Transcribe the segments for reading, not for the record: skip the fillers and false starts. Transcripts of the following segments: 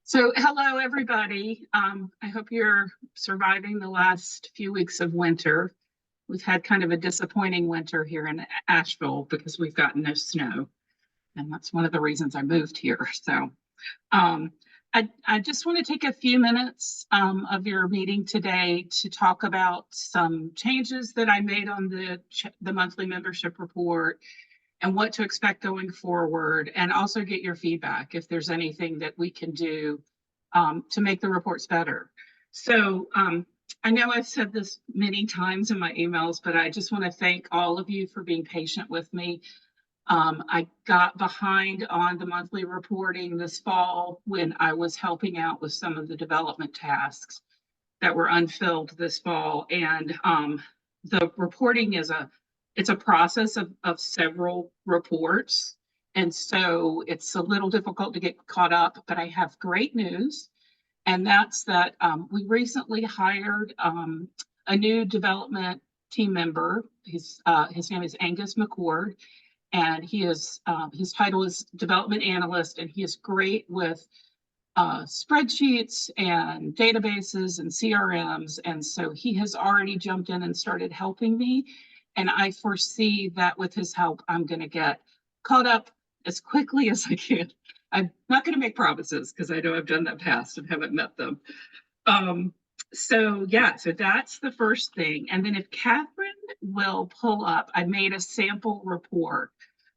So hello, everybody. I hope you're surviving the last few weeks of winter. We've had kind of a disappointing winter here in Asheville because we've gotten no snow. And that's one of the reasons I moved here. So um, I just want to take a few minutes of your meeting today to talk about some changes that I made on the monthly membership report and what to expect going forward, and also get your feedback if there's anything that we can do to make the reports better. So I know I've said this many times in my emails, but I just want to thank all of you for being patient with me. I got behind on the monthly reporting this fall when I was helping out with some of the development tasks that were unfilled this fall. And the reporting it's a process of several reports. And so it's a little difficult to get caught up, but I have great news. And that's that we recently hired a new development team member. His name is Angus McCord, and his title is development analyst, and he is great with spreadsheets and databases and CRMs. And so he has already jumped in and started helping me. And I foresee that with his help, I'm going to get caught up as quickly as I can. I'm not going to make promises because I know I've done that past and haven't met them. So that's the first thing. And then if Catherine will pull up, I made a sample report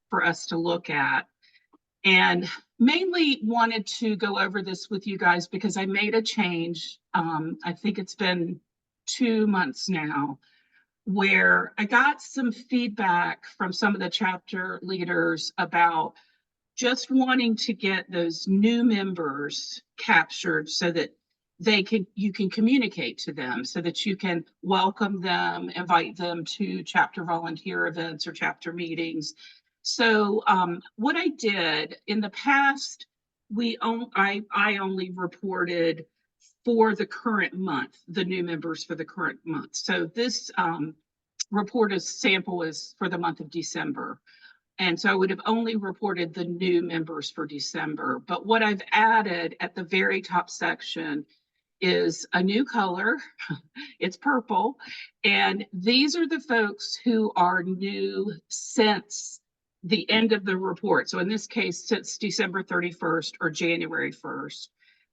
for us to look at. And mainly wanted to go over this with you guys because I made a change. I think it's been 2 months now, where I got some feedback from some of the chapter leaders about just wanting to get those new members captured so that you can communicate to them, so that you can welcome them, invite them to chapter volunteer events or chapter meetings. So what I did in the past, I only reported for the current month, the new members for the current month. So this report sample is for the month of December. And so I would have only reported the new members for December. But what I've added at the very top section is a new color. It's purple. And these are the folks who are new since the end of the report. So in this case, since December 31st or January 1st,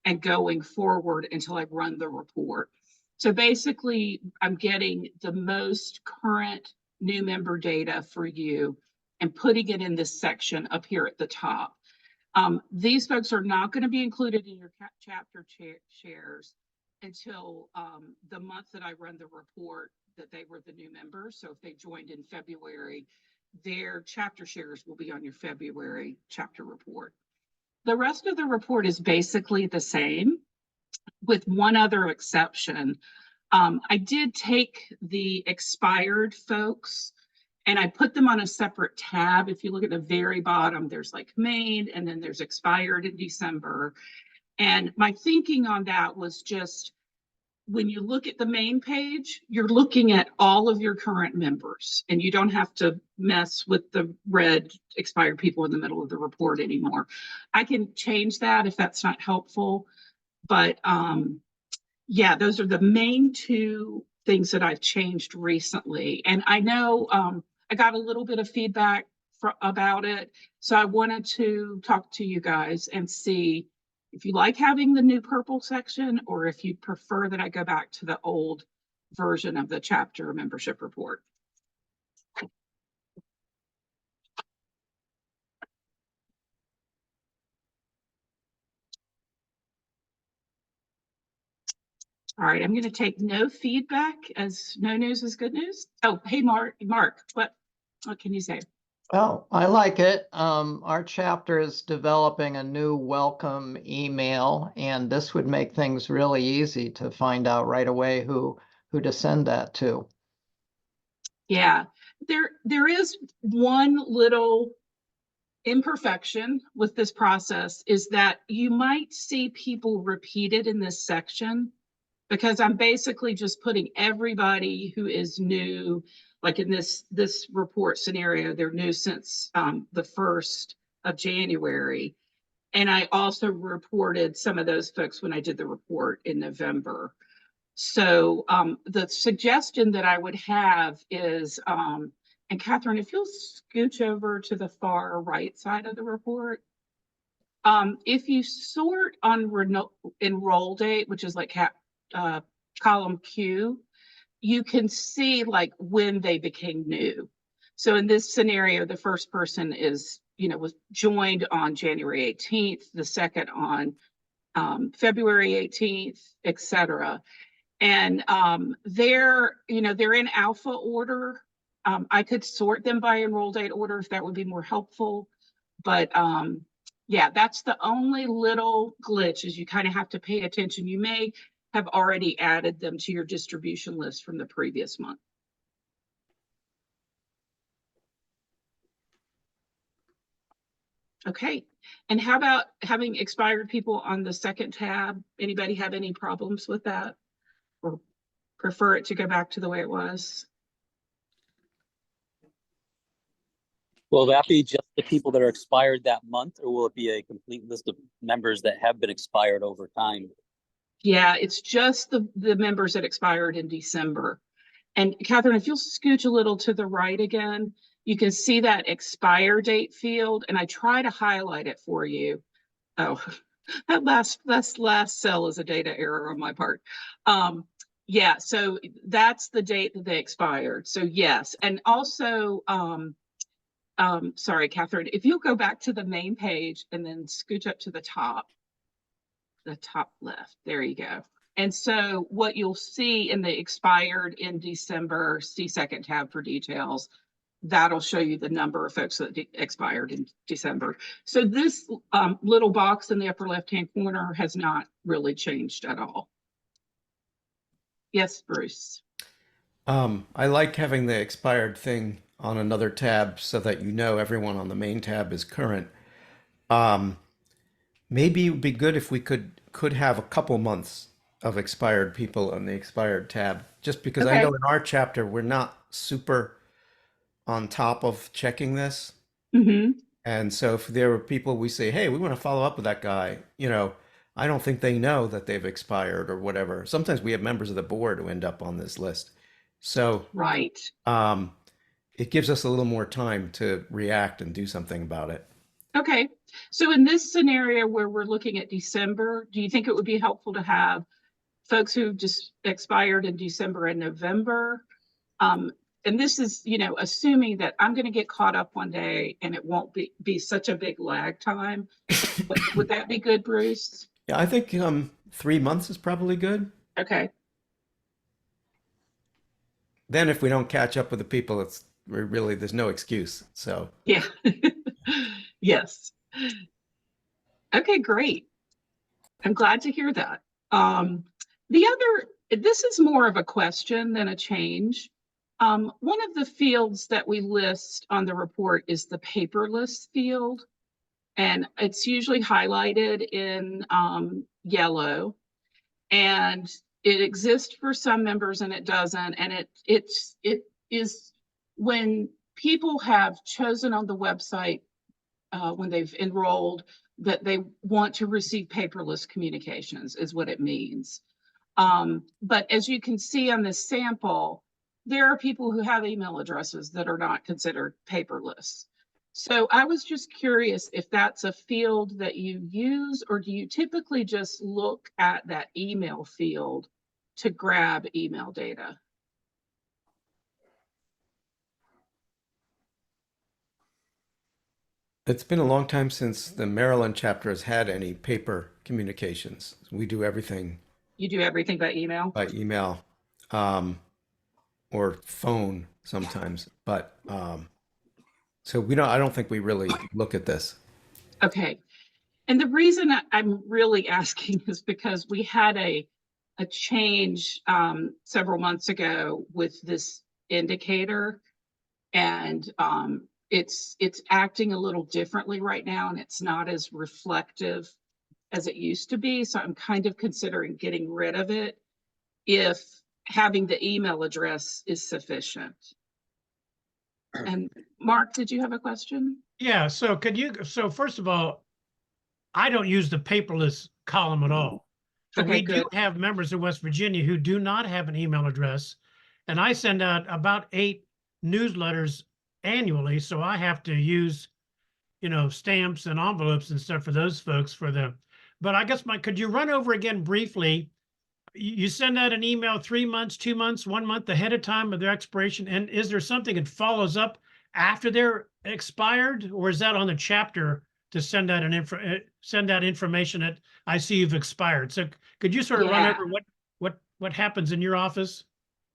and going forward until I run the report. So basically, I'm getting the most current new member data for you and putting it in this section up here at the top. These folks are not going to be included in your chapter shares until the month that I run the report that they were the new members. So if they joined in February, their chapter shares will be on your February chapter report. The rest of the report is basically the same, with one other exception. I did take the expired folks and I put them on a separate tab. If you look at the very bottom, there's like Maine, and then there's expired in December. And my thinking on that was just, when you look at the main page, you're looking at all of your current members, and you don't have to mess with the red expired people in the middle of the report anymore. I can change that if that's not helpful. But those are the main two things that I've changed recently. And I know I got a little bit of feedback about it. So I wanted to talk to you guys and see if you like having the new purple section, or if you prefer that I go back to the old version of the chapter membership report. All right, I'm going to take no feedback, as no news is good news. Oh, hey, Mark, what can you say? Oh, I like it. Our chapter is developing a new welcome email, and this would make things really easy to find out right away who to send that to. Yeah, there is one little imperfection with this process, is that you might see people repeated in this section, because I'm basically just putting everybody who is new. Like in this report scenario, they're new since the 1st of January. And I also reported some of those folks when I did the report in November. So the suggestion that I would have is, and Catherine, if you'll scooch over to the far right side of the report, if you sort on enroll date, which is like column Q, you can see like when they became new. So in this scenario, the first person is, was joined on January 18th, the second on February 18th, et cetera. And they're in alpha order. I could sort them by enroll date order if that would be more helpful. But yeah, that's the only little glitch is you kind of have to pay attention. You may have already added them to your distribution list from the previous month. Okay, and how about having expired people on the second tab? Anybody have any problems with that or prefer it to go back to the way it was? Will that be just the people that are expired that month, or will it be a complete list of members that have been expired over time? Yeah, it's just the members that expired in December. And Catherine, if you'll scooch a little to the right again, you can see that expire date field, and I try to highlight it for you. Oh, that last cell is a data error on my part. Yeah, so that's the date that they expired. So yes, and also, sorry, Catherine, if you'll go back to the main page and then scooch up to the top left, there you go. And so what you'll see in the expired in December, see second tab for details, that'll show you the number of folks that expired in December. So this little box in the upper left-hand corner has not really changed at all. Yes, Bruce. I like having the expired thing on another tab so that everyone on the main tab is current. Maybe it would be good if we could have a couple months of expired people on the expired tab, just because I know in our chapter we're not super on top of checking this. Mm-hmm. And so if there were people we say, hey, we want to follow up with that guy, I don't think they know that they've expired or whatever. Sometimes we have members of the board who end up on this list. So right. It gives us a little more time to react and do something about it. Okay. So in this scenario where we're looking at December, do you think it would be helpful to have folks who just expired in December and November? And this is, assuming that I'm going to get caught up one day and it won't be such a big lag time. Would that be good, Bruce? Yeah, I think 3 months is probably good. Okay. Then if we don't catch up with the people, there's no excuse. So yeah. Yes. Okay, great. I'm glad to hear that. This is more of a question than a change. One of the fields that we list on the report is the paperless field, and it's usually highlighted in yellow, and it exists for some members and it doesn't. And it is when people have chosen on the website when they've enrolled that they want to receive paperless communications is what it means. But as you can see on this sample, there are people who have email addresses that are not considered paperless. So I was just curious if that's a field that you use, or do you typically just look at that email field to grab email data? It's been a long time since the Maryland chapter has had any paper communications. We do everything. You do everything by email? By email, or phone sometimes. But so I don't think we really look at this. Okay. And the reason I'm really asking is because we had a change several months ago with this indicator, and it's acting a little differently right now, and it's not as reflective as it used to be. So I'm kind of considering getting rid of it if having the email address is sufficient. And Mark, did you have a question? Yeah, so first of all, I don't use the paperless column at all. So Okay, we do good. have members in West Virginia who do not have an email address. And I send out about 8 newsletters annually. So I have to use, stamps and envelopes and stuff for those folks for them. But I guess could you run over again briefly? You send out an email 3 months, 2 months, 1 month ahead of time of their expiration. And is there something that follows up after they're expired, or is that on the chapter to send out send out information that I see you've expired? So could you sort of run Yeah. over what happens in your office?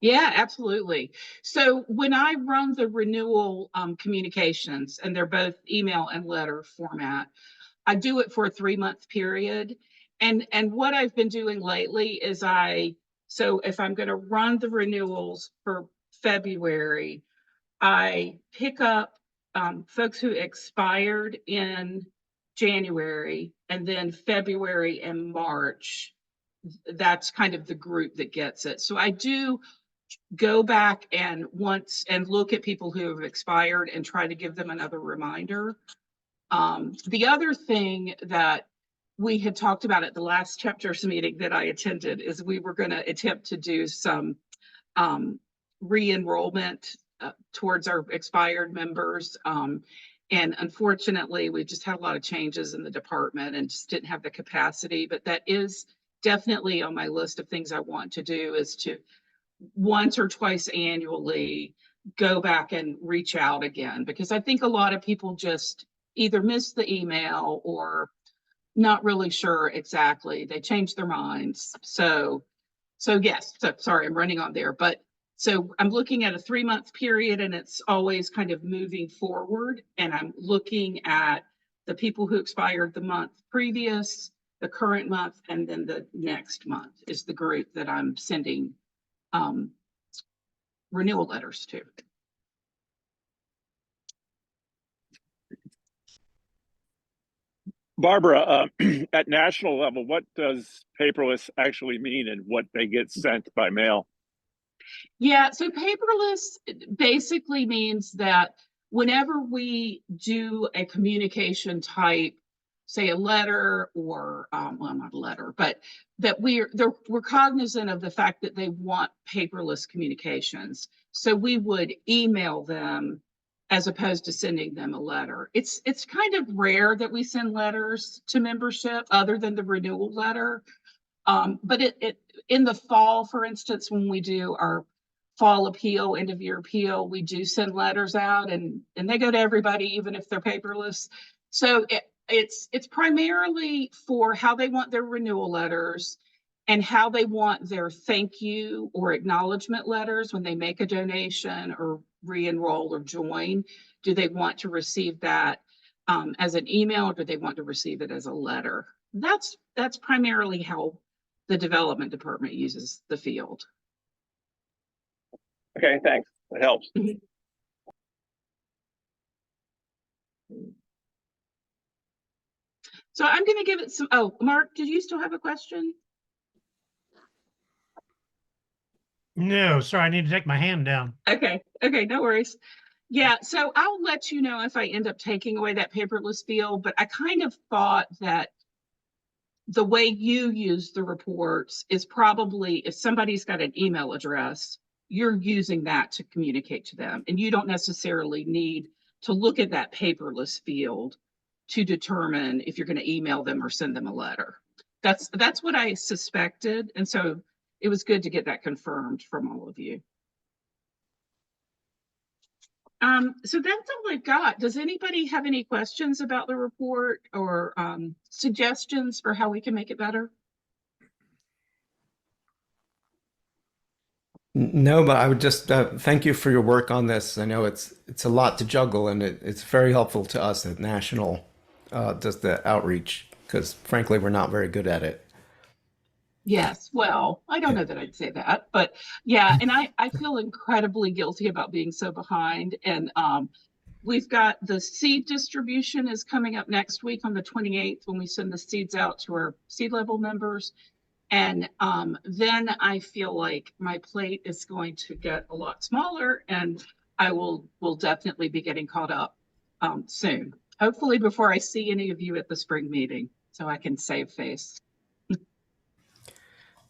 Yeah, absolutely. So when I run the renewal communications, and they're both email and letter format, I do it for a 3-month period. And what I've been doing lately is so if I'm going to run the renewals for February, I pick up folks who expired in January, and then February and March. That's kind of the group that gets it. So I do go back and look at people who have expired and try to give them another reminder. The other thing that we had talked about at the last chapters meeting that I attended is we were going to attempt to do some re-enrollment towards our expired members. And unfortunately, we just had a lot of changes in the department and just didn't have the capacity. But that is definitely on my list of things I want to do, is to once or twice annually go back and reach out again, because I think a lot of people just either miss the email or not really sure exactly. They change their minds. So yes, so sorry, I'm running on there, but so I'm looking at a 3-month period, and it's always kind of moving forward. And I'm looking at the people who expired the month previous, the current month, and then the next month is the group that I'm sending renewal letters to. Barbara, at national level, what does paperless actually mean, and what they get sent by mail? Yeah, so paperless basically means that whenever we do a communication type, say a letter or, well, not a letter, but that we're cognizant of the fact that they want paperless communications. So we would email them as opposed to sending them a letter. It's kind of rare that we send letters to membership other than the renewal letter. But it in the fall, for instance, when we do our fall appeal, end of year appeal, we do send letters out, and they go to everybody, even if they're paperless. So it's primarily for how they want their renewal letters and how they want their thank you or acknowledgement letters when they make a donation or re-enroll or join. Do they want to receive that as an email, or do they want to receive it as a letter? That's primarily how the development department uses the field. Okay, thanks. That helps. So I'm going to give it some. Oh, Mark, did you still have a question? No, sorry, I need to take my hand down. Okay, no worries. Yeah, so I'll let you know if I end up taking away that paperless field, but I kind of thought that the way you use the reports is probably, if somebody's got an email address, you're using that to communicate to them, and you don't necessarily need to look at that paperless field to determine if you're going to email them or send them a letter. That's what I suspected, and so it was good to get that confirmed from all of you. So that's all I've got. Does anybody have any questions about the report or suggestions for how we can make it better? No, but I would just thank you for your work on this. I know it's a lot to juggle, and it's very helpful to us that National does the outreach, because frankly, we're not very good at it. Yes, well, I don't know that I'd say that, but yeah, and I feel incredibly guilty about being so behind. And we've got the seed distribution is coming up next week on the 28th, when we send the seeds out to our seed level members. And then I feel like my plate is going to get a lot smaller, and I will definitely be getting caught up soon. Hopefully before I see any of you at the spring meeting. so I can save face.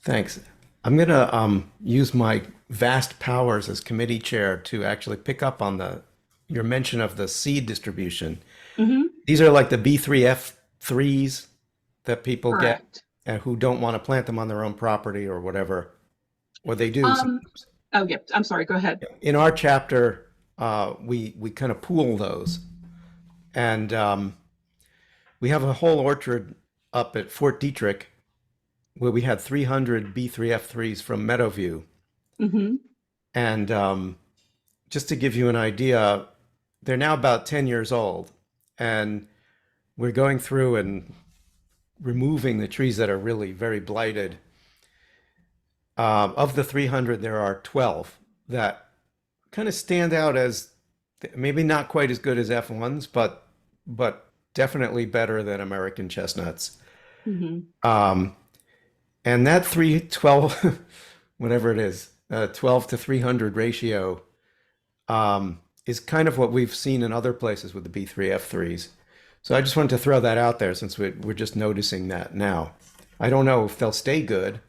Thanks. I'm gonna use my vast powers as committee chair to actually pick up on your mention of the seed distribution. Mhm. These are like the B3F3s that people get Correct. and who don't want to plant them on their own property or whatever, or they do. Oh, yeah, I'm sorry, go ahead. In our chapter, we kind of pool those, and we have a whole orchard up at Fort Detrick where we had 300 B3F3s from Meadowview. Hmm. And just to give you an idea, they're now about 10 years old. And we're going through and removing the trees that are really very blighted. Of the 300, there are 12 that kind of stand out as maybe not quite as good as F1s, but definitely better than American chestnuts. Hmm. And that 312, whatever it is, 12 to 300 ratio is kind of what we've seen in other places with the B3F3s. So I just wanted to throw that out there since we're just noticing that now. I don't know if they'll stay good,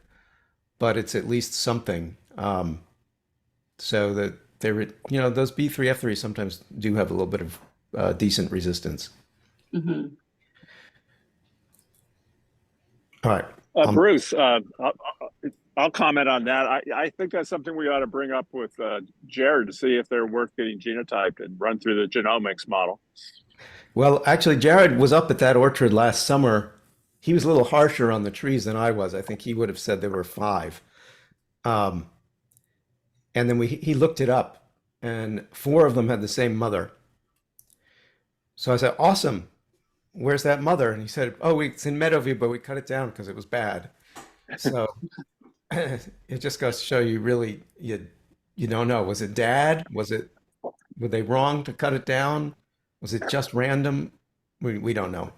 but it's at least something. So that those B3F3s sometimes do have a little bit of decent resistance. Hmm. All right. Bruce, I'll comment on that. I think that's something we ought to bring up with Jared to see if they're worth getting genotyped and run through the genomics model. Well, actually, Jared was up at that orchard last summer. He was a little harsher on the trees than I was. I think he would have said there were 5. And then he looked it up, and 4 of them had the same mother. So I said, "Awesome. Where's that mother?" And he said, "Oh, it's in Meadowview, but we cut it down because it was bad." So it just goes to show you really you don't know. Was it dad? Were they wrong to cut it down? Was it just random? We don't know.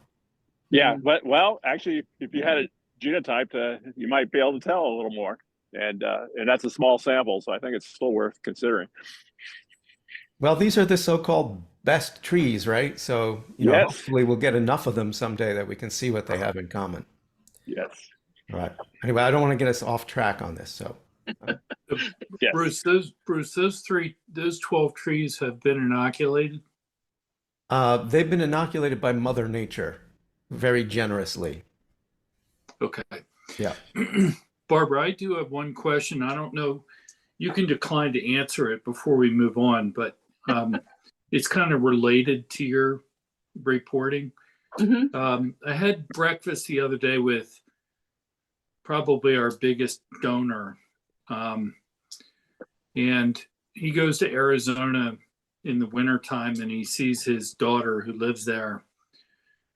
Yeah, but well, actually, if you had it genotyped, you might be able to tell a little more, and that's a small sample, so I think it's still worth considering. Well, these are the so-called best trees, right? So, Yes. hopefully we'll get enough of them someday that we can see what they have in common. Yes. All right. Anyway, I don't want to get us off track on this. So, Yes. Bruce, those 12 trees have been inoculated. they've been inoculated by Mother Nature very generously. Okay. Yeah. Barbara, I do have one question. I don't know, you can decline to answer it before we move on, but it's kind of related to your reporting. Hmm. I had breakfast the other day with probably our biggest donor. And he goes to Arizona in the wintertime and he sees his daughter who lives there.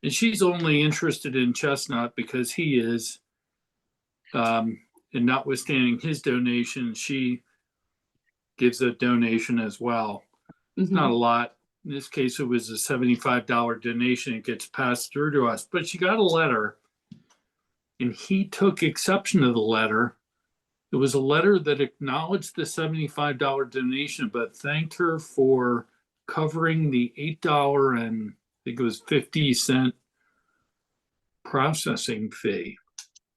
And she's only interested in chestnut because he is. And notwithstanding his donation, she gives a donation as well. It's not a lot. In this case, it was a $75 donation. It gets passed through to us. But she got a letter, and he took exception to the letter. It was a letter that acknowledged the $75 donation, but thanked her for covering the $8 and I think it was 50-cent processing fee.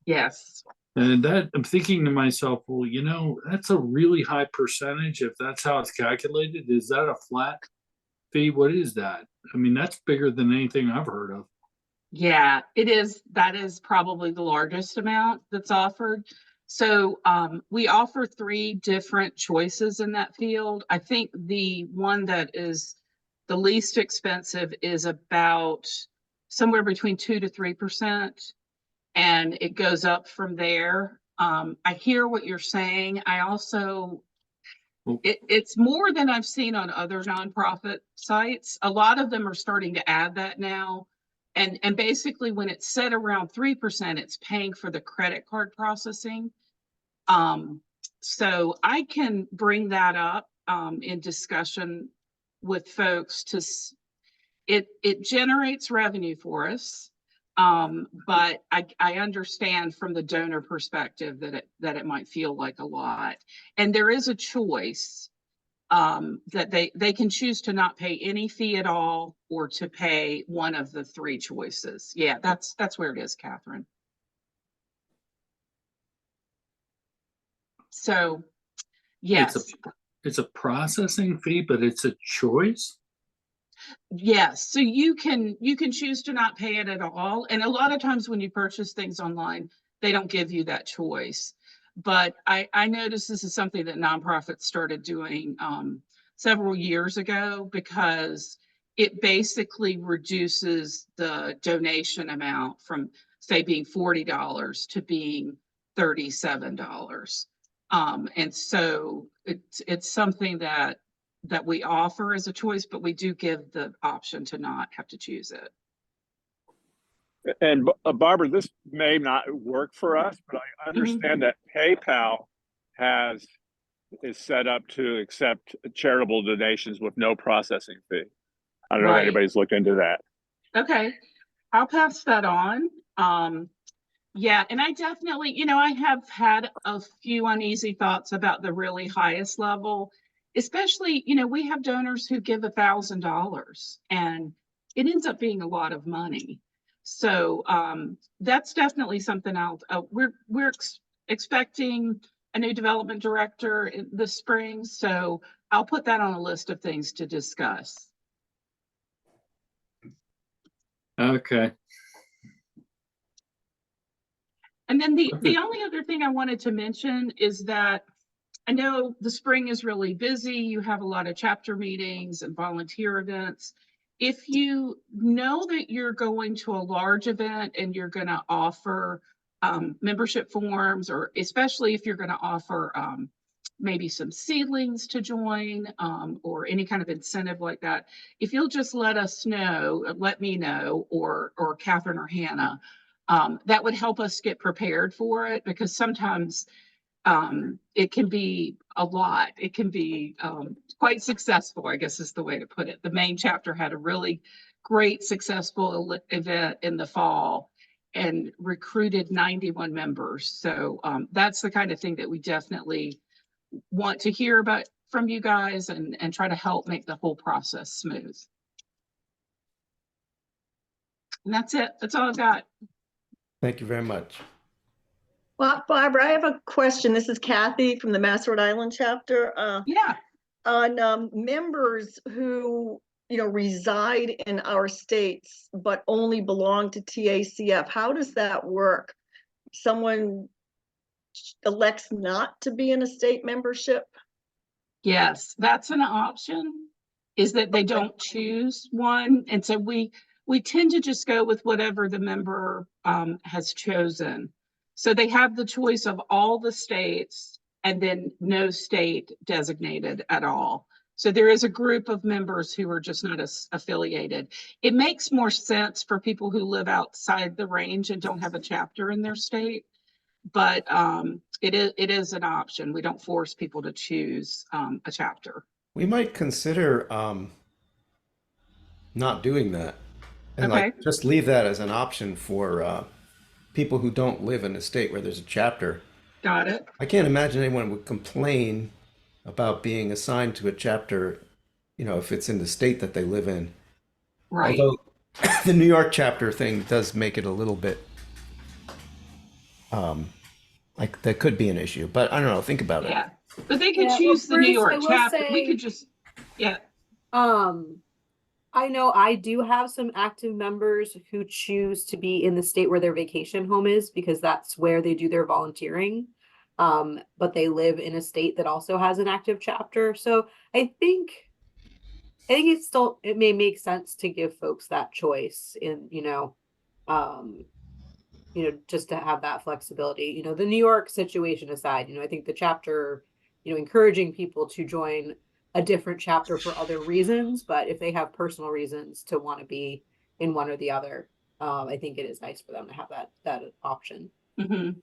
Yes. And that I'm thinking to myself, well, that's a really high percentage. If that's how it's calculated, is that a flat fee? What is that? I mean, that's bigger than anything I've heard of. Yeah, it is. That is probably the largest amount that's offered. So we offer 3 different choices in that field. I think the one that is the least expensive is about somewhere between 2 to 3%, and it goes up from there. I hear what you're saying. I also, it's more than I've seen on other nonprofit sites. A lot of them are starting to add that now. And basically when it's set around 3%, it's paying for the credit card processing. So I can bring that up in discussion with folks it generates revenue for us. But I understand from the donor perspective that it might feel like a lot. And there is a choice that they can choose to not pay any fee at all or to pay one of the three choices. Yeah, that's where it is, Catherine. So, yes. It's a processing fee, but it's a choice. Yes, so you can choose to not pay it at all. And a lot of times when you purchase things online, they don't give you that choice. But I noticed this is something that nonprofits started doing several years ago, because it basically reduces the donation amount from, say, being $40 to being $37. And so it's something that we offer as a choice, but we do give the option to not have to choose it. And Barbara, this may not work for us, but I understand that PayPal is set up to accept charitable donations with no processing fee. I don't know if anybody's looked into that. Okay, I'll pass that on. Yeah, and I definitely, I have had a few uneasy thoughts about the really highest level, especially, we have donors who give $1,000 and it ends up being a lot of money. So that's definitely something we're expecting a new development director in the spring. So I'll put that on a list of things to discuss. Okay. And then the only other thing I wanted to mention is that I know the spring is really busy. You have a lot of chapter meetings and volunteer events. If you know that you're going to a large event and you're going to offer membership forms, or especially if you're going to offer maybe some seedlings to join or any kind of incentive like that, if you'll just let me know, or Catherine or Hannah, that would help us get prepared for it, because sometimes it can be a lot. It can be quite successful, I guess is the way to put it. The main chapter had a really great, successful event in the fall and recruited 91 members. So that's the kind of thing that we definitely want to hear about from you guys, and try to help make the whole process smooth. And that's it. That's all I've got. Thank you very much. Well, Barbara, I have a question. This is Kathy from the Mass Rhode Island chapter. Yeah. On members who, reside in our states, but only belong to TACF, how does that work? Someone elects not to be in a state membership? Yes, that's an option, is that they don't choose one. And so we tend to just go with whatever the member has chosen. So they have the choice of all the states and then no state designated at all. So there is a group of members who are just not affiliated. It makes more sense for people who live outside the range and don't have a chapter in their state. But it is an option. We don't force people to choose a chapter. We might consider not doing that, and Okay. just leave that as an option for people who don't live in a state where there's a chapter. Got it. I can't imagine anyone would complain about being assigned to a chapter, if it's in the state that they live in. Right. Although the New York chapter thing does make it a little bit like that could be an issue, but I don't know. Think about it. Yeah. But they could Yeah, well, choose the New Bruce, York I will chapter. We say- could just, yeah. I know I do have some active members who choose to be in the state where their vacation home is, because that's where they do their volunteering. But they live in a state that also has an active chapter. So I think it may make sense to give folks that choice in, just to have that flexibility. The New York situation aside, I think the chapter, encouraging people to join a different chapter for other reasons, but if they have personal reasons to want to be in one or the other, I think it is nice for them to have that option. Mm-hmm.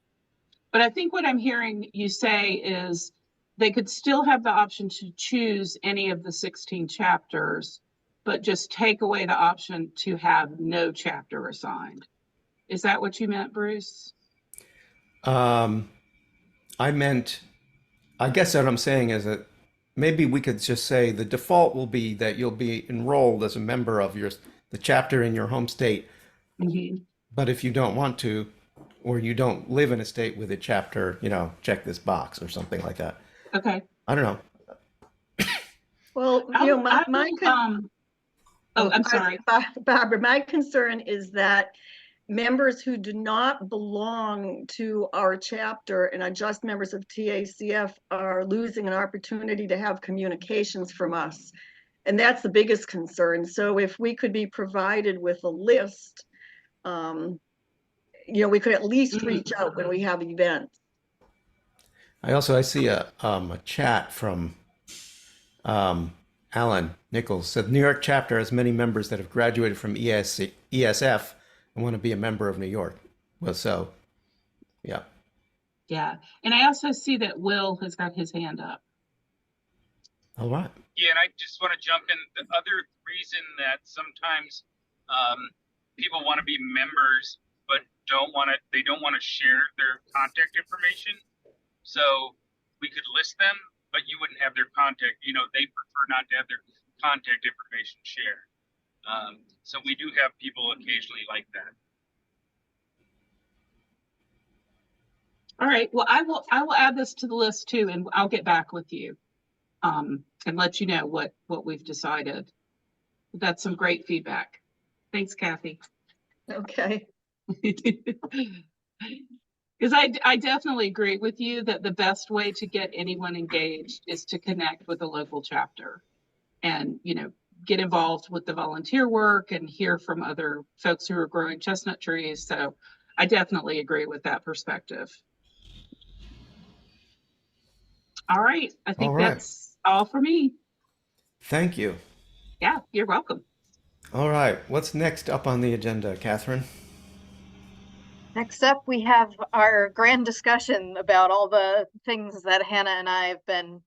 But I think what I'm hearing you say is they could still have the option to choose any of the 16 chapters, but just take away the option to have no chapter assigned. Is that what you meant, Bruce? I guess what I'm saying is that maybe we could just say the default will be that you'll be enrolled as a member of the chapter in your home state. Mhm. But if you don't want to, or you don't live in a state with a chapter, check this box or something like that. Okay. I don't know. Well, I you know, will, my, I my, will, con- I'm sorry. Barbara, my concern is that members who do not belong to our chapter and are just members of TACF are losing an opportunity to have communications from us. And that's the biggest concern. So if we could be provided with a list, we could at least reach out when we have events. I see a chat from Alan Nichols said New York chapter has many members that have graduated from ESF and want to be a member of New York. Well, so yeah. Yeah. And I also see that Will has got his hand up. All right. Yeah, and I just want to jump in. The other reason that sometimes people want to be members but they don't want to share their contact information. So we could list them, but you wouldn't have their contact. They prefer not to have their contact information shared. So we do have people occasionally like that. All right. Well, I will add this to the list too, and I'll get back with you and let you know what we've decided. That's some great feedback. Thanks, Kathy. Okay. Because I definitely agree with you that the best way to get anyone engaged is to connect with a local chapter and, get involved with the volunteer work and hear from other folks who are growing chestnut trees. So I definitely agree with that perspective. All right. I think that's all for me. Thank you. Yeah, you're welcome. All right. What's next up on the agenda, Catherine? Next up, we have our grand discussion about all the things that Hannah and I have been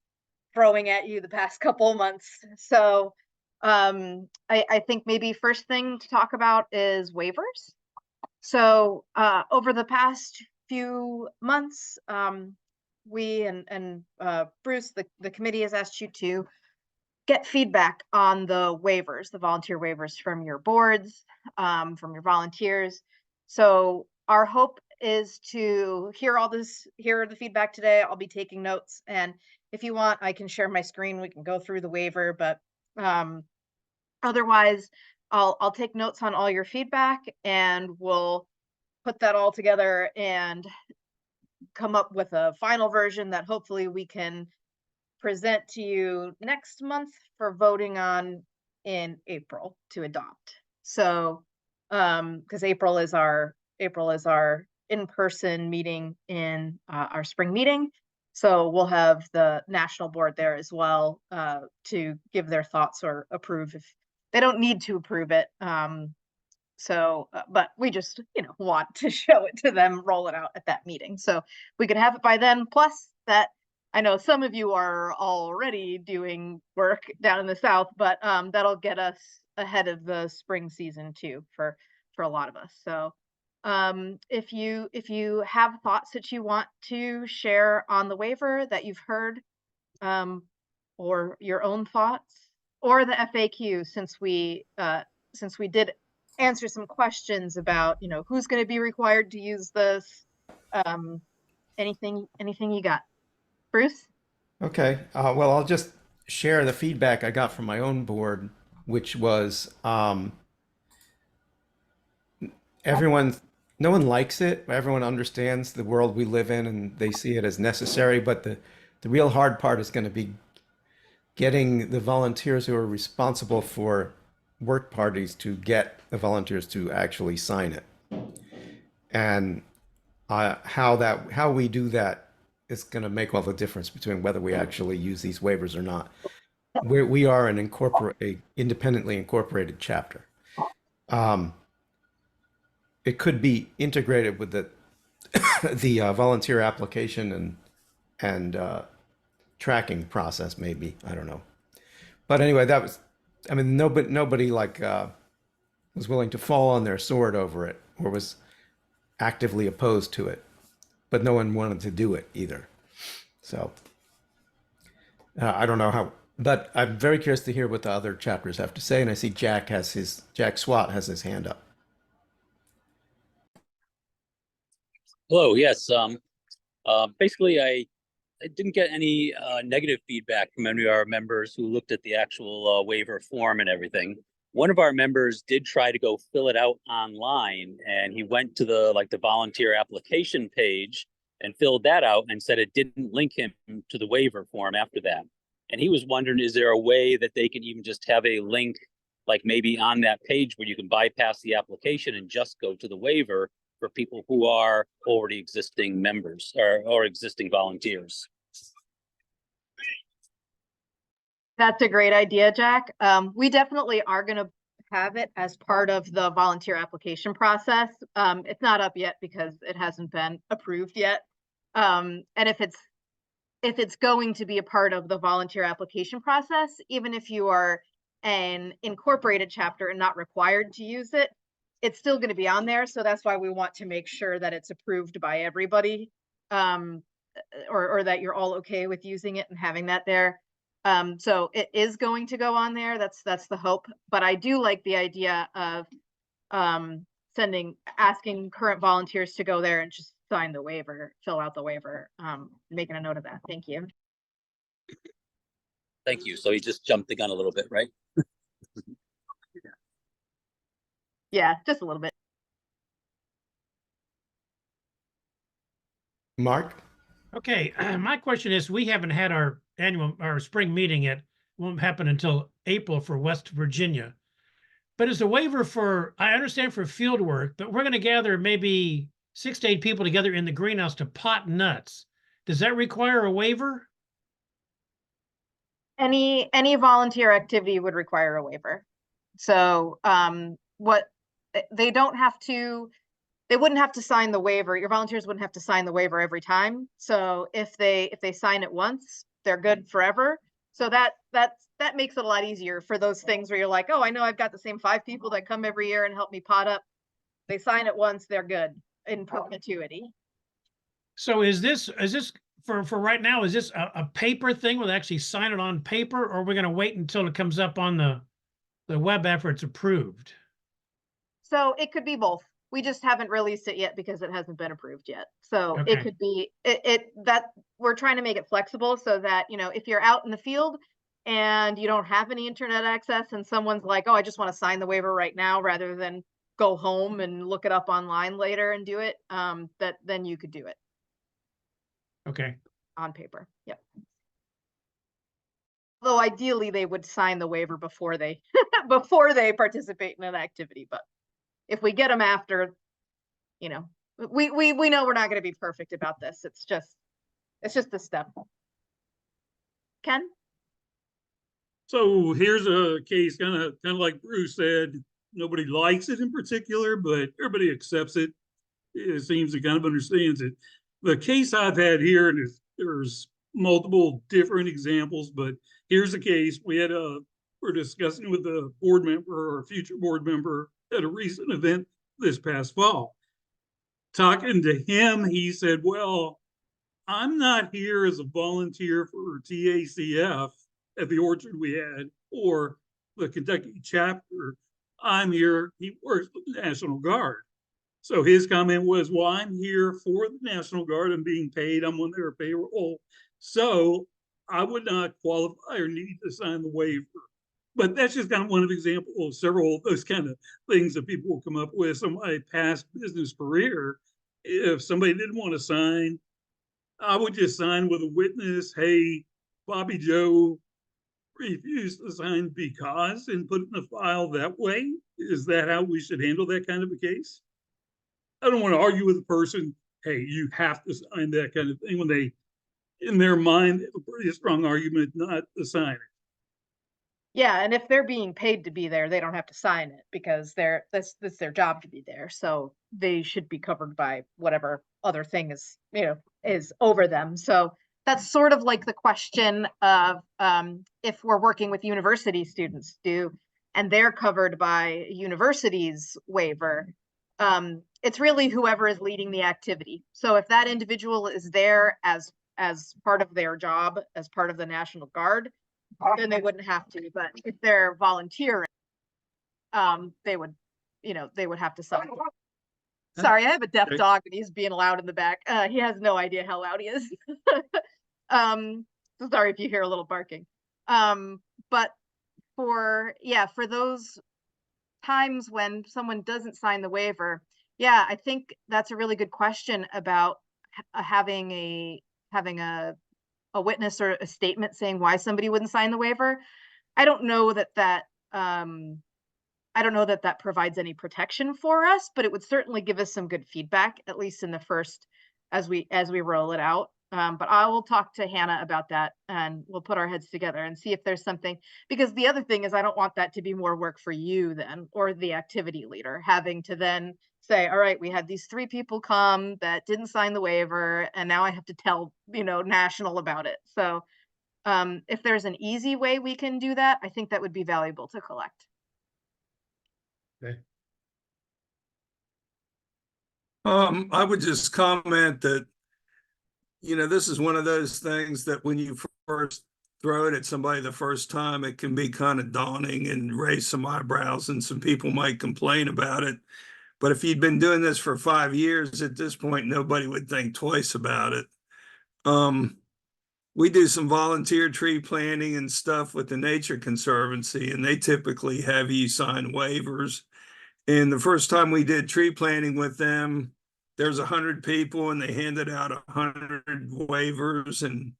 throwing at you the past couple of months. So I think maybe first thing to talk about is waivers. So over the past few months, we and Bruce, the committee has asked you to get feedback on the waivers, the volunteer waivers from your boards, from your volunteers. So our hope is to hear the feedback today. I'll be taking notes, and if you want, I can share my screen. We can go through the waiver, but otherwise, I'll take notes on all your feedback, and we'll put that all together and come up with a final version that hopefully we can present to you next month for voting on in April to adopt. So, because April is our in-person meeting in our spring meeting. So we'll have the national board there as well to give their thoughts or approve if they don't need to approve it. But we just, want to show it to them, roll it out at that meeting. So we could have it by then. Plus that, I know some of you are already doing work down in the South, but that'll get us ahead of the spring season too for a lot of us. So if you have thoughts that you want to share on the waiver that you've heard, or your own thoughts, or the FAQ, since we did answer some questions about who's going to be required to use this, anything you got, Bruce? Okay. Well, I'll just share the feedback I got from my own board, which was no one likes it. Everyone understands the world we live in and they see it as necessary. But the real hard part is going to be getting the volunteers who are responsible for work parties to get the volunteers to actually sign it. And how we do that is going to make all the difference between whether we actually use these waivers or not. We are an independently incorporated chapter. It could be integrated with the volunteer application and tracking process, maybe. I don't know. But anyway, nobody was willing to fall on their sword over it or was actively opposed to it, but no one wanted to do it either. So I don't know how, but I'm very curious to hear what the other chapters have to say. And I see Jack Swat has his hand up. Hello, yes. Basically, I didn't get any negative feedback from any of our members who looked at the actual waiver form and everything. One of our members did try to go fill it out online, and he went to the volunteer application page and filled that out and said it didn't link him to the waiver form after that. And he was wondering, is there a way that they can even just have a link, like maybe on that page where you can bypass the application and just go to the waiver for people who are already existing members or existing volunteers? That's a great idea, Jack. We definitely are going to have it as part of the volunteer application process. It's not up yet because it hasn't been approved yet. And if it's going to be a part of the volunteer application process, even if you are an incorporated chapter and not required to use it, it's still going to be on there. So that's why we want to make sure that it's approved by everybody, or that you're all okay with using it and having that there. So it is going to go on there. That's the hope. But I do like the idea of asking current volunteers to go there and just sign the waiver, fill out the waiver, making a note of that. Thank you. Thank you. So he just jumped the gun a little bit, right? Yeah, just a little bit. Mark? Okay, my question is, we haven't had our spring meeting yet. Won't happen until April for West Virginia. But it's a waiver for, I understand, for field work, but we're going to gather maybe 6 to 8 people together in the greenhouse to pot nuts. Does that require a waiver? Any volunteer activity would require a waiver. So they wouldn't have to sign the waiver. Your volunteers wouldn't have to sign the waiver every time. So if they sign it once, they're good forever. So that makes it a lot easier for those things where you're like, oh, I know I've got the same 5 people that come every year and help me pot up. They sign it once, they're good in perpetuity. So is this for right now, is this a paper thing where they actually sign it on paper, or are we going to wait until it comes up on the web after it's approved? So it could be both. We just haven't released it yet because it hasn't been approved yet. So Okay. it could be that we're trying to make it flexible so that, if you're out in the field and you don't have any internet access and someone's like, oh, I just want to sign the waiver right now rather than go home and look it up online later and do it, then you could do it. Okay. On paper. Yep. Though ideally they would sign the waiver before they before they participate in an activity, but if we get them after, we know we're not going to be perfect about this. It's just a step. Ken? So here's a case, kind of like Bruce said, nobody likes it in particular, but everybody accepts it. It seems to kind of understands it. The case I've had here, and there's multiple different examples, but here's a case. We're discussing with a board member or a future board member at a recent event this past fall. Talking to him, he said, well, I'm not here as a volunteer for TACF at the orchard we had or the Kentucky chapter. I'm here, he works with the National Guard. So his comment was, well, I'm here for the National Guard. I'm being paid. I'm on their payroll. So I would not qualify or need to sign the waiver. But that's just kind of one of examples of several of those kind of things that people will come up with. So my past business career, if somebody didn't want to sign, I would just sign with a witness, hey, Bobby Joe refused to sign because, and put it in the file that way. Is that how we should handle that kind of a case? I don't want to argue with the person, hey, you have to sign that kind of thing, when they, in their mind, have a pretty strong argument not to sign it. Yeah, and if they're being paid to be there, they don't have to sign it because that's their job to be there. So they should be covered by whatever other thing is over them. So that's sort of like the question of if we're working with university students and they're covered by university's waiver. It's really whoever is leading the activity. So if that individual is there as as part of their job, as part of the National Guard, then they wouldn't have to. But if they're volunteering, they would, they would have to sign. Sorry, I have a deaf dog and he's being loud in the back. He has no idea how loud he is. So sorry if you hear a little barking. But for those times when someone doesn't sign the waiver, I think that's a really good question about having a witness or a statement saying why somebody wouldn't sign the waiver. I don't know that provides any protection for us, but it would certainly give us some good feedback, at least in the first, as we roll it out. But I will talk to Hannah about that, and we'll put our heads together and see if there's something, because the other thing is I don't want that to be more work for you then, or the activity leader, having to then say, all right, we had these 3 people come that didn't sign the waiver, and now I have to tell, National about it. So if there's an easy way we can do that, I think that would be valuable to collect. Okay. I would just comment that, this is one of those things that when you first throw it at somebody the first time, it can be kind of daunting and raise some eyebrows, and some people might complain about it. But if you'd been doing this for 5 years, at this point, nobody would think twice about it. We do some volunteer tree planting and stuff with the Nature Conservancy, and they typically have you sign waivers. And the first time we did tree planting with them, there's 100 people and they handed out 100 waivers, and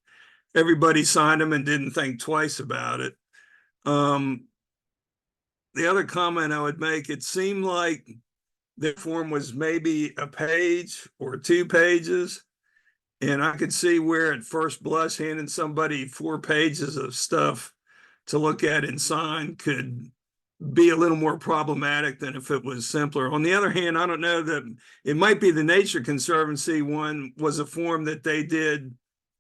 everybody signed them and didn't think twice about it. The other comment I would make, it seemed like the form was maybe a page or 2 pages. And I could see where at first blush handing somebody 4 pages of stuff to look at and sign could be a little more problematic than if it was simpler. On the other hand, I don't know, that it might be the Nature Conservancy one was a form that they did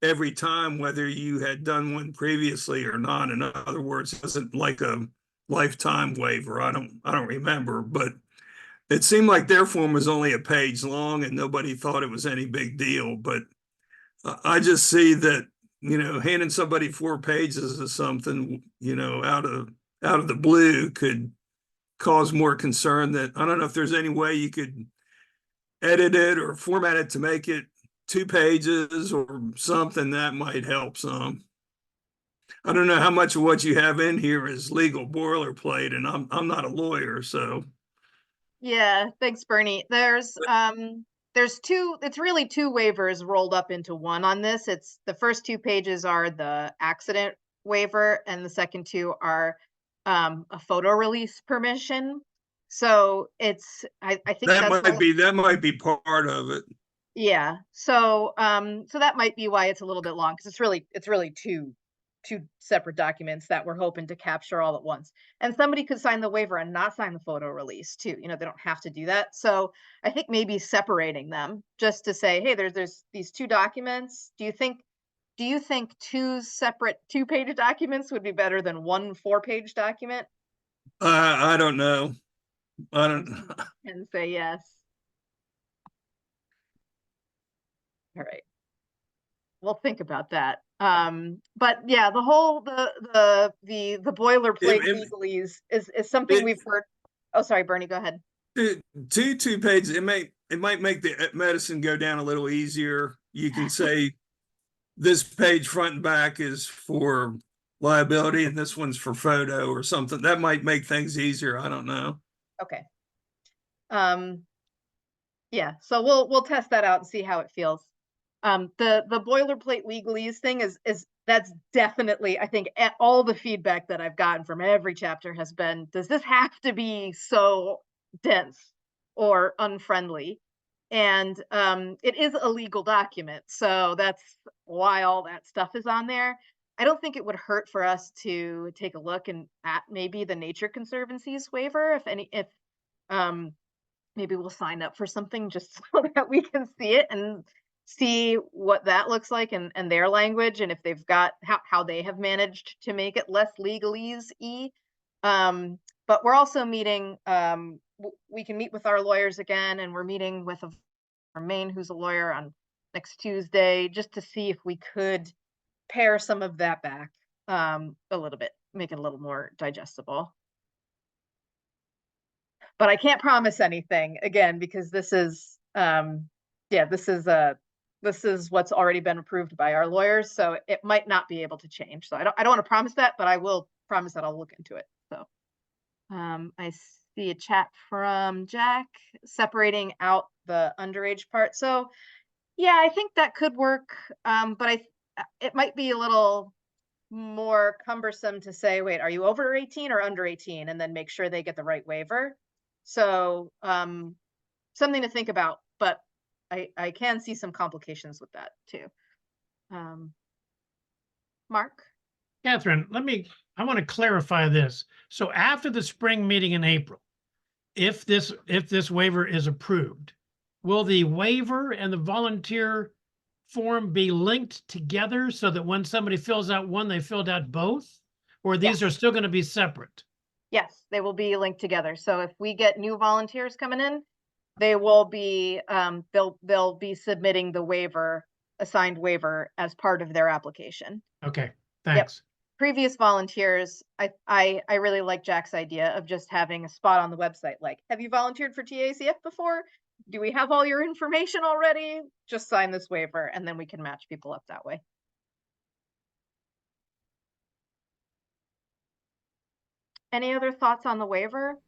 every time, whether you had done one previously or not. In other words, it wasn't like a lifetime waiver. I don't remember, but it seemed like their form was only a page long and nobody thought it was any big deal. But I just see that, handing somebody 4 pages of something, out of the blue could cause more concern. That I don't know if there's any way you could edit it or format it to make it 2 pages or something that might help some. I don't know how much of what you have in here is legal boilerplate, and I'm not a lawyer, so. Yeah, thanks, Bernie. There's 2, it's really 2 waivers rolled up into one on this. It's the first 2 pages are the accident waiver, and the second 2 are a photo release permission. So it's, I think that might be part of it. Yeah. So so that might be why it's a little bit long, because it's really two separate documents that we're hoping to capture all at once. And somebody could sign the waiver and not sign the photo release too. They don't have to do that. So I think maybe separating them just to say, hey, there's these 2 documents. Do you think 2 separate 2-page documents would be better than 1 4-page document? I don't know. I don't. And say yes. All right. We'll think about that. But yeah, the whole the boilerplate legalese is something we've heard. Oh, sorry, Bernie, go ahead. 2 pages. It might make the medicine go down a little easier. You can say this page front and back is for liability and this one's for photo or something. That might make things easier. I don't know. Okay. Yeah, so we'll test that out and see how it feels. The boilerplate legalese thing is that's definitely, I think, all the feedback that I've gotten from every chapter has been, does this have to be so dense or unfriendly? And it is a legal document, so that's why all that stuff is on there. I don't think it would hurt for us to take a look at maybe the Nature Conservancy's waiver, if maybe we'll sign up for something just so that we can see it and see what that looks like in their language, and if they've got how they have managed to make it less legalese-y. But we're also meeting, we can meet with our lawyers again, and we're meeting with Maine, who's a lawyer, on next Tuesday, just to see if we could pare some of that back a little bit, make it a little more digestible. But I can't promise anything again, because this is this is what's already been approved by our lawyers, so it might not be able to change. So I don't want to promise that, but I will promise that I'll look into it. So I see a chat from Jack separating out the underage part. So yeah, I think that could work. But it might be a little more cumbersome to say, wait, are you over 18 or under 18? And then make sure they get the right waiver. So something to think about, but I can see some complications with that too. Mark? Catherine, I want to clarify this. So after the spring meeting in April, if this waiver is approved, will the waiver and the volunteer form be linked together so that when somebody fills out one, they filled out both? Or these are still going to be separate? Yes, they will be linked together. So if we get new volunteers coming in, they will be they'll be submitting the waiver, assigned waiver, as part of their application. Okay, thanks. Previous volunteers, I really like Jack's idea of just having a spot on the website, like, have you volunteered for TACF before? Do we have all your information already? Just sign this waiver, and then we can match people up that way. Any other thoughts on the waiver?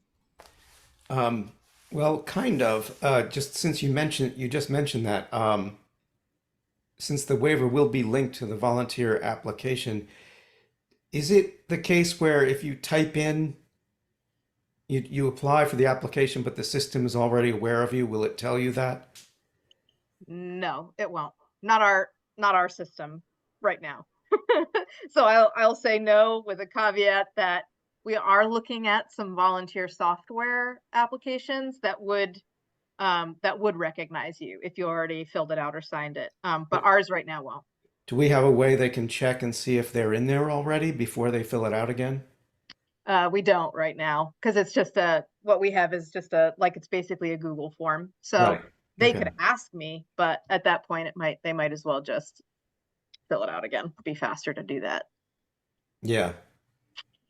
Well, kind of. Just since you just mentioned that, since the waiver will be linked to the volunteer application, is it the case where if you type in, you apply for the application, but the system is already aware of you, will it tell you that? No, it won't. Not our system right now. So I'll say no, with a caveat that we are looking at some volunteer software applications that would recognize you if you already filled it out or signed it. But ours right now won't. Do we have a way they can check and see if they're in there already before they fill it out again? We don't right now, because it's just what we have is just it's basically a Google form. So Right. they Okay. could ask me, but at that point they might as well just fill it out again. It'd be faster to do that. Yeah.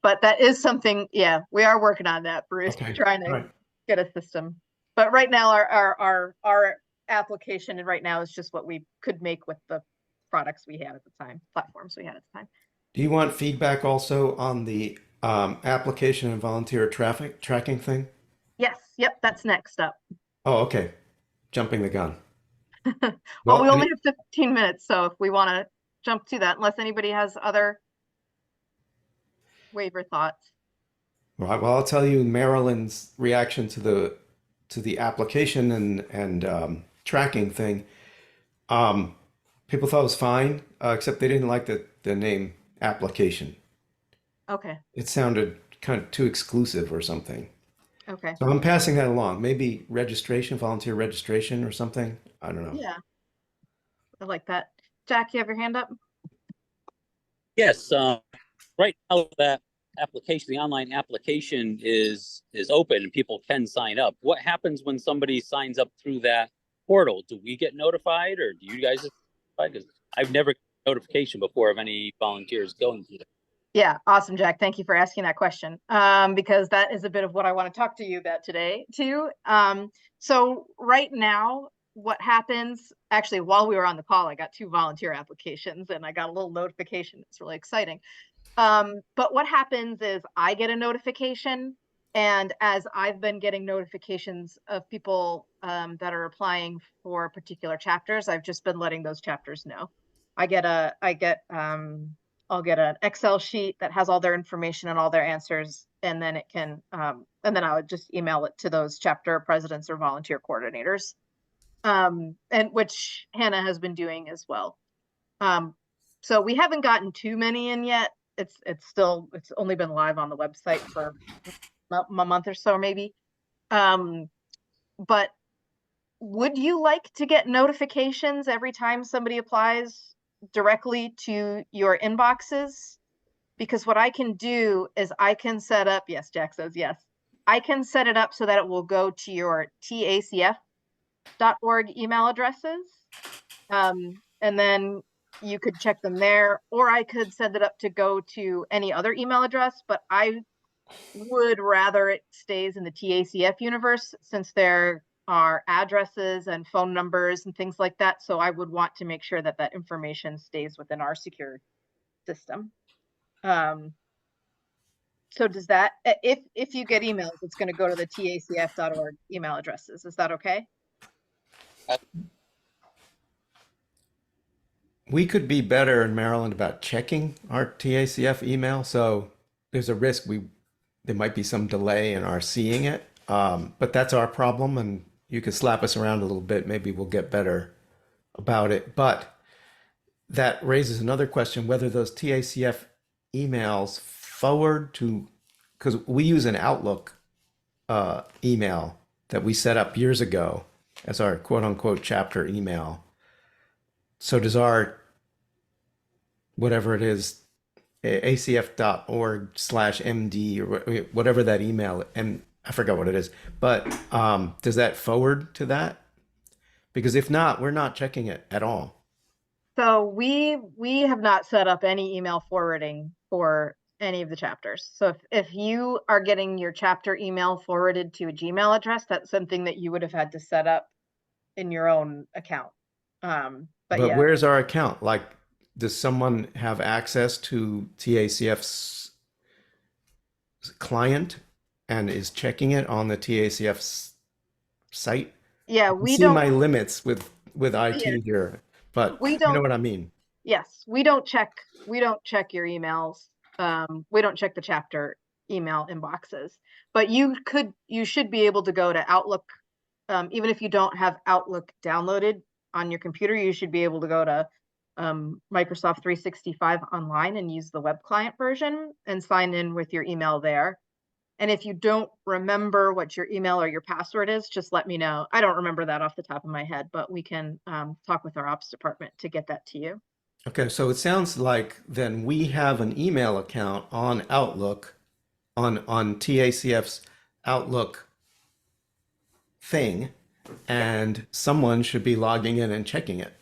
But that is something, yeah, we are working on that, Bruce. Okay. Trying to Right. get a system. But right now our application right now is just what we could make with the products we had at the time, platforms we had at the time. Do you want feedback also on the application and volunteer traffic tracking thing? Yes, yep, that's next up. Oh, okay. Jumping the gun. Well, we only have 15 minutes, so if we want to jump to that, unless anybody has other waiver thoughts. Right. Well, I'll tell you Maryland's reaction to the application and tracking thing. People thought it was fine, except they didn't like the name application. Okay. It sounded kind of too exclusive or something. Okay. So I'm passing that along. Maybe registration, volunteer registration or something. I don't know. Yeah. I like that. Jack, you have your hand up? Yes, right now that application, the online application is open and people can sign up. What happens when somebody signs up through that portal? Do we get notified, or do you guys get notified? Because I've never got a notification before of any volunteers going through that. Yeah, awesome, Jack. Thank you for asking that question. Because that is a bit of what I want to talk to you about today too. So right now, what happens, actually, while we were on the call, I got 2 volunteer applications and I got a little notification. It's really exciting. But what happens is I get a notification, and as I've been getting notifications of people that are applying for particular chapters, I've just been letting those chapters know. I'll get an Excel sheet that has all their information and all their answers, and then it can, and then I would just email it to those chapter presidents or volunteer coordinators, and which Hannah has been doing as well. So we haven't gotten too many in yet. It's only been live on the website for a month or so, maybe. But would you like to get notifications every time somebody applies directly to your inboxes? Because what I can do is I can set up, yes, Jack says yes. I can set it up so that it will go to your TACF.org email addresses. And then you could check them there, or I could send it up to go to any other email address, but I would rather it stays in the TACF universe since there are addresses and phone numbers and things like that. So I would want to make sure that that information stays within our secure system. So does that, if you get emails, it's going to go to the tacf.org email addresses. Is that okay? We could be better in Maryland about checking our TACF email. So there's a risk there might be some delay in our seeing it. But that's our problem, and you could slap us around a little bit. Maybe we'll get better about it. But that raises another question, whether those TACF emails forward to, because we use an Outlook email that we set up years ago as our quote unquote chapter email. So does our, whatever it is, acf.org/MD or whatever that email, and I forgot what it is, but does that forward to that? Because if not, we're not checking it at all. So we have not set up any email forwarding for any of the chapters. So if you are getting your chapter email forwarded to a Gmail address, that's something that you would have had to set up in your own account. But yeah, Where's our account? Like, does someone have access to TACF's client and is checking it on the TACF's site? yeah, I we see don't. my limits with IT Yeah. here, but We you don't. know what I mean. Yes, we don't check your emails. We don't check the chapter email inboxes, but you should be able to go to Outlook. Even if you don't have Outlook downloaded on your computer, you should be able to go to Microsoft 365 online and use the web client version and sign in with your email there. And if you don't remember what your email or your password is, just let me know. I don't remember that off the top of my head, but we can talk with our ops department to get that to you. Okay, so it sounds like then we have an email account on Outlook, on TACF's Outlook thing, and someone should be logging in and checking it.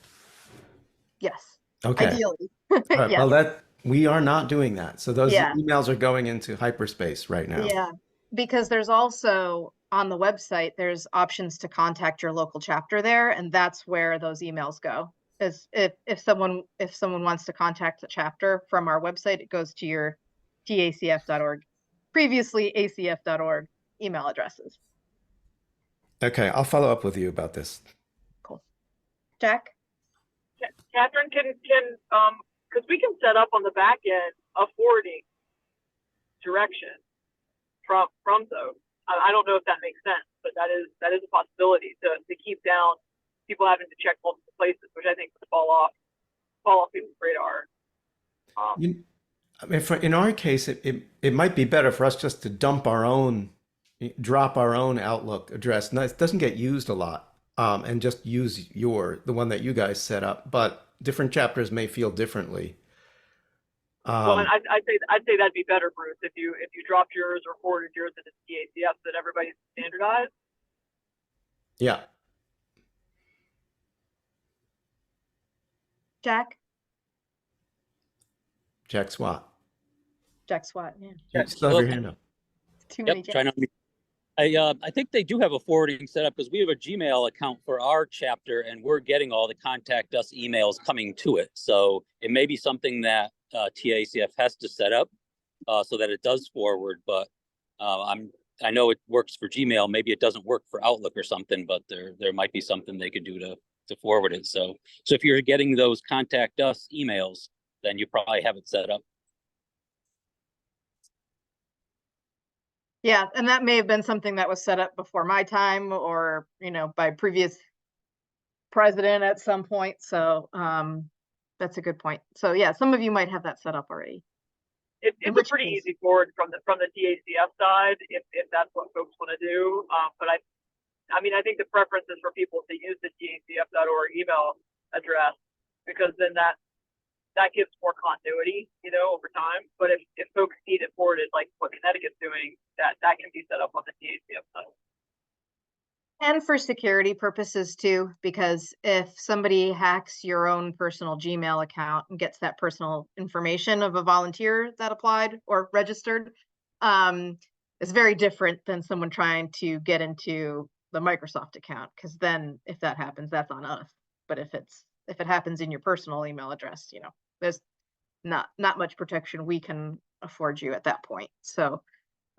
Yes. Okay. Ideally. All right. Yes. Well, we are not doing that. So those Yeah. emails are going into hyperspace right now. Yeah, because there's also on the website, there's options to contact your local chapter there, and that's where those emails go. Is if someone wants to contact the chapter from our website, it goes to your tacf.org, previously acf.org email addresses. Okay, I'll follow up with you about this. Cool. Jack? Catherine, because we can set up on the back end a forwarding direction from those. I don't know if that makes sense, but that is a possibility to keep down people having to check multiple places, which I think would fall off people's radar. I mean, in our case, it might be better for us just to drop our own Outlook address. No, it doesn't get used a lot, and just use the one that you guys set up. But different chapters may feel differently. Well, I'd say that'd be better, Bruce, if you dropped yours or forwarded yours into TACF, so that everybody's standardized. Yeah. Jack? Jack Swat. Jack Swat, yeah. You still have your hand up. Too many Jacks. I think they do have a forwarding set up because we have a Gmail account for our chapter and we're getting all the contact us emails coming to it. So it may be something that TACF has to set up so that it does forward. But I know it works for Gmail. Maybe it doesn't work for Outlook or something, but there might be something they could do to forward it. So if you're getting those contact us emails, then you probably have it set up. Yeah, and that may have been something that was set up before my time or, by previous president at some point. So that's a good point. So yeah, some of you might have that set up already. It's a pretty easy forward from the TACF side if that's what folks want to do. But I think the preference is for people to use the TACF.org email address because then that gives more continuity, over time. But if folks need it forwarded, like what Connecticut's doing, that can be set up on the TACF side. And for security purposes too, because if somebody hacks your own personal Gmail account and gets that personal information of a volunteer that applied or registered, it's very different than someone trying to get into the Microsoft account, because then if that happens, that's on us. But if it happens in your personal email address, you know, there's not much protection we can afford you at that point. So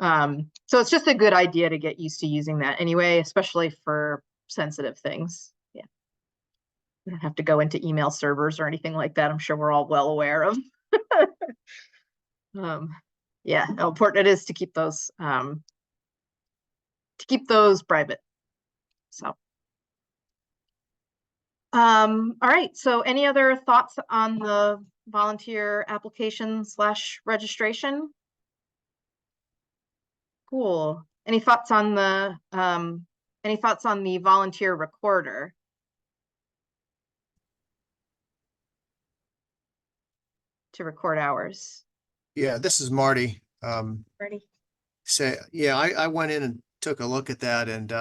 so it's just a good idea to get used to using that anyway, especially for sensitive things. Yeah. You don't have to go into email servers or anything like that. I'm sure we're all well aware of. Yeah, how important it is to keep those private. So all right, so any other thoughts on the volunteer application / registration? Cool. Any thoughts on the volunteer recorder? To record hours. Yeah, this is Marty. Ready? Yeah, I went in and took a look at that, and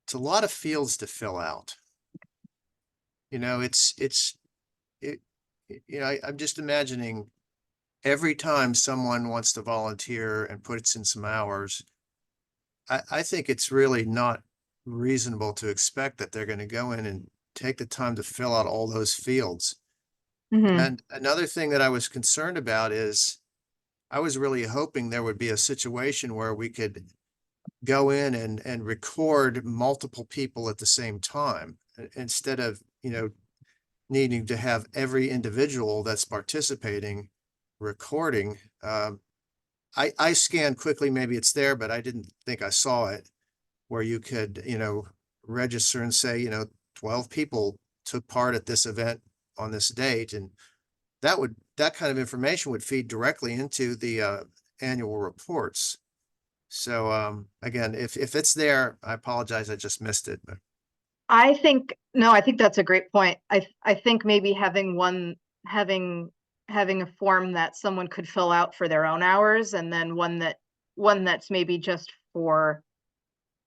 it's a lot of fields to fill out. You know, I'm just imagining every time someone wants to volunteer and puts in some hours, I think it's really not reasonable to expect that they're going to go in and take the time to fill out all those fields. And another thing that I was concerned about is I was really hoping there would be a situation where we could go in and record multiple people at the same time instead of, needing to have every individual that's participating recording. I scanned quickly, maybe it's there, but I didn't think I saw it, where you could, register and say, 12 people took part at this event on this date. And that kind of information would feed directly into the annual reports. So again, if it's there, I apologize, I just missed it. But I think that's a great point. I think maybe having a form that someone could fill out for their own hours, and then one that's maybe just for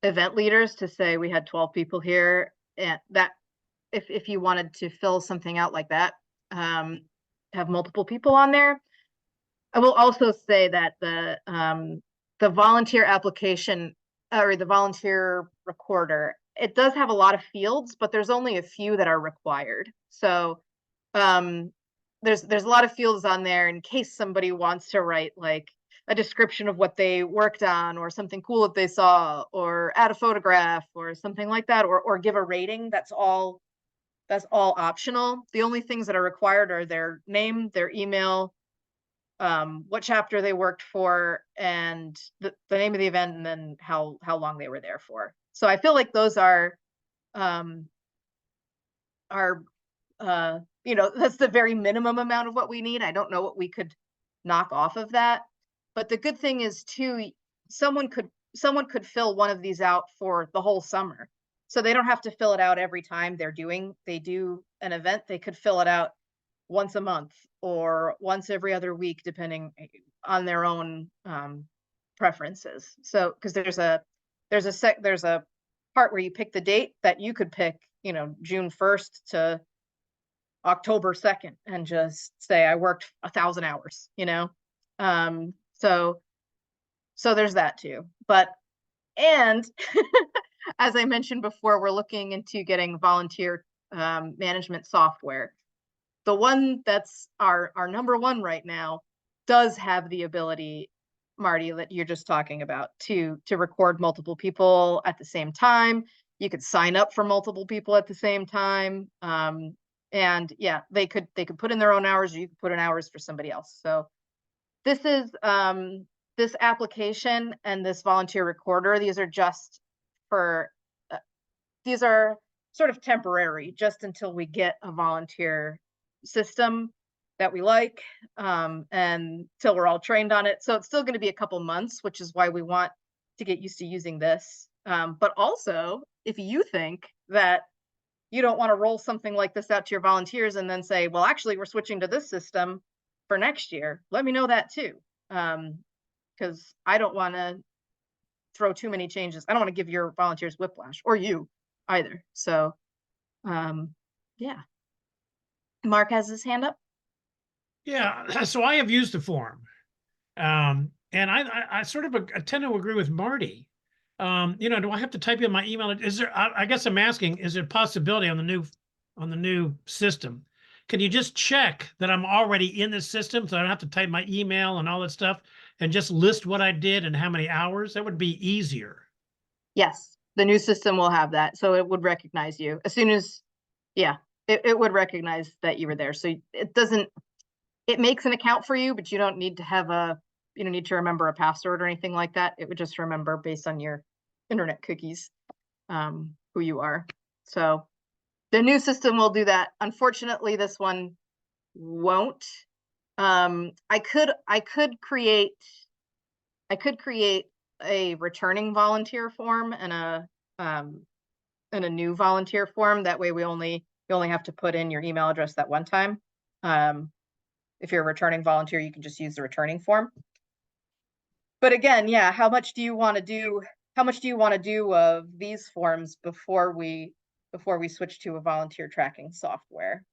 event leaders to say we had 12 people here, and that if you wanted to fill something out like that, have multiple people on there. I will also say that the volunteer application or the volunteer recorder, it does have a lot of fields, but there's only a few that are required. So there's a lot of fields on there in case somebody wants to write like a description of what they worked on or something cool that they saw, or add a photograph or something like that, or give a rating. That's all optional. The only things that are required are their name, their email, what chapter they worked for, and the name of the event, and then how long they were there for. So I feel like those are that's the very minimum amount of what we need. I don't know what we could knock off of that. But the good thing is too, someone could fill one of these out for the whole summer. So they don't have to fill it out every time they do an event. They could fill it out once a month or once every other week, depending on their own preferences. So, because there's a part where you pick the date that you could pick, June 1st to October 2nd, and just say I worked 1,000 hours, so there's that too. And as I mentioned before, we're looking into getting volunteer management software. The one that's our number one right now does have the ability, Marty, that you're just talking about, to record multiple people at the same time. You could sign up for multiple people at the same time. And yeah, they could put in their own hours, or you could put in hours for somebody else. So this is this application and this volunteer recorder, these are sort of temporary, just until we get a volunteer system that we like, and till we're all trained on it. So it's still going to be a couple months, which is why we want to get used to using this. But also, if you think that you don't want to roll something like this out to your volunteers and then say, well, actually, we're switching to this system for next year, let me know that too. Because I don't want to throw too many changes. I don't want to give your volunteers whiplash, or you either. So, yeah. Mark has his hand up. Yeah, so I have used the form. And I sort of I tend to agree with Marty. You know, do I have to type in my email? Is there, I guess I'm asking, is there a possibility on the new system? Can you just check that I'm already in this system so I don't have to type my email and all that stuff and just list what I did and how many hours? That would be easier. Yes, the new system will have that. So it would recognize you as soon as, yeah, it would recognize that you were there. So it doesn't, it makes an account for you, but you don't need to have you don't need to remember a password or anything like that. It would just remember based on your internet cookies, who you are. So the new system will do that. Unfortunately, this one won't. I could create a returning volunteer form and a new volunteer form. That way you only have to put in your email address that one time. If you're a returning volunteer, you can just use the returning form. But again, yeah, how much do you want to do? How much do you want to do of these forms before we switch to a volunteer tracking software?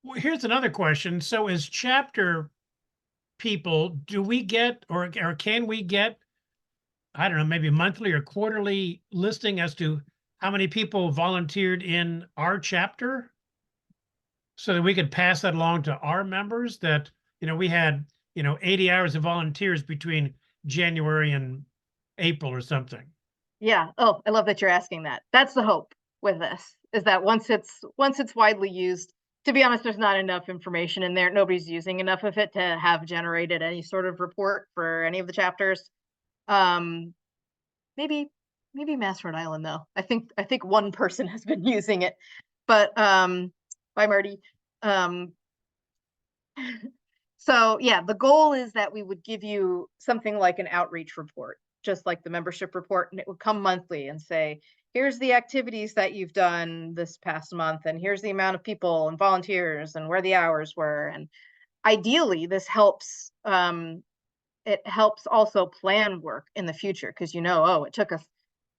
Well, here's another question. So as chapter people, do we get, or can we get, I don't know, maybe monthly or quarterly listing as to how many people volunteered in our chapter, so that we could pass that along to our members that, you know, we had, 80 hours of volunteers between January and April or something? Yeah. Oh, I love that you're asking that. That's the hope with this, is that once it's widely used, to be honest, there's not enough information in there. Nobody's using enough of it to have generated any sort of report for any of the chapters. Maybe Mass Rhode Island though. I think one person has been using it, but bye Marty. So yeah, the goal is that we would give you something like an outreach report, just like the membership report, and it would come monthly and say, here's the activities that you've done this past month, and here's the amount of people and volunteers and where the hours were. And ideally, this helps, it helps also plan work in the future, because oh, it took us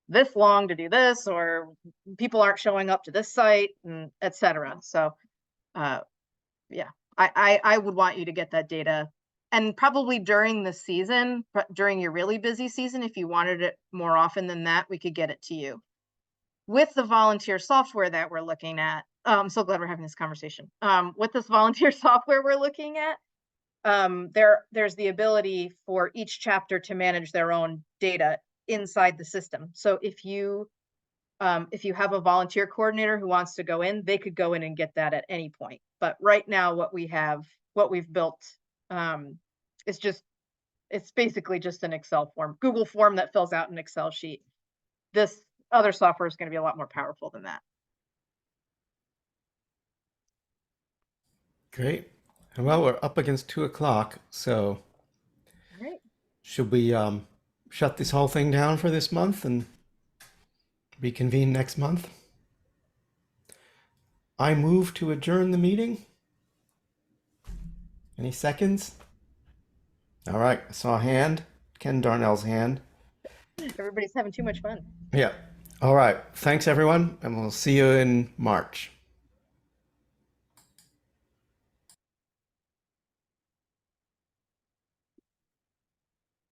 this long to do this, or people aren't showing up to this site, and etc. So yeah, I would want you to get that data, and probably during the season, during your really busy season, if you wanted it more often than that, we could get it to you. With the volunteer software that we're looking at, I'm so glad we're having this conversation. With this volunteer software we're looking at, there's the ability for each chapter to manage their own data inside the system. So if you have a volunteer coordinator who wants to go in, they could go in and get that at any point. But right now, what we've built, it's basically just an Excel form, Google form that fills out an Excel sheet. This other software is going to be a lot more powerful than that. Great. Well, we're up against 2:00, so All right. should we shut this whole thing down for this month and reconvene next month? I move to adjourn the meeting. Any seconds? All right, I saw a hand, Ken Darnell's hand. Everybody's having too much fun. Yeah. All right. Thanks, everyone, and we'll see you in March.